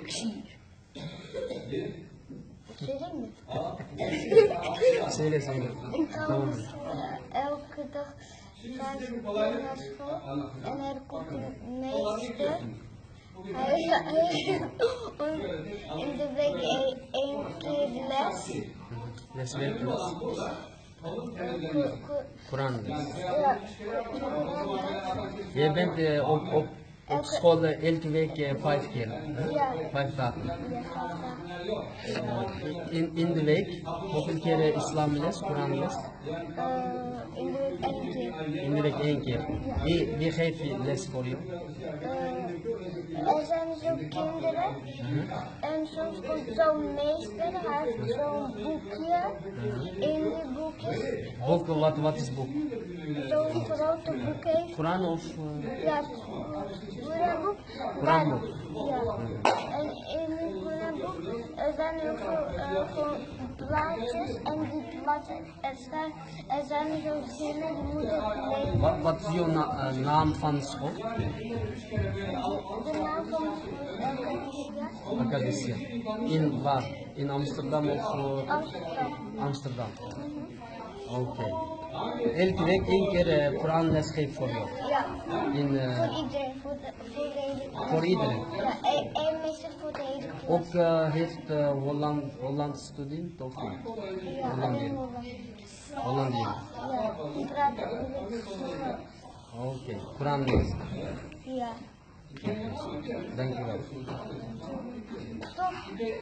Şiir. Söyleyeyim mi? Söyle söyle. Tamam. Elke dag 5 uur naar school en er komt een meester. In de week één keer les. Les wekelijks. Kur'an les. Ja, Koranles. Je bent op school elke week 5 keer. Ja. 5 dagen. Ja, 5 dagen. In de week, hoeveel keer islamles, Koranles? In de week één keer. In de week 1 keer. Wie geeft je les voor je? Er zijn zo kinderen en soms komt zo'n meester, hij heeft zo'n boekje. In die boekjes, Boek, wat is boek? zo'n grote boek heeft. Koran of? Ja, Koranboek. Koranboek. Ja, en in die Koranboek zijn er ook zo gewoon plaatjes en die plaatjes, er zijn zo zinnen die moeten lezen. Wat is jouw naam van school? De naam van Acadesia. In waar? In Amsterdam of Amsterdam. Amsterdam? Oké. Elke week 1 keer Koranles geeft voor jou. Ja, In, voor iedereen, voor de hele klas. voor iedereen. Ja, één meester voor de hele klas. Ook heeft Holland student of niet? Ja, alleen Hollandië. Ja, die praten ook niet. Oké. Koranles. Ja. Dankjewel. Toch?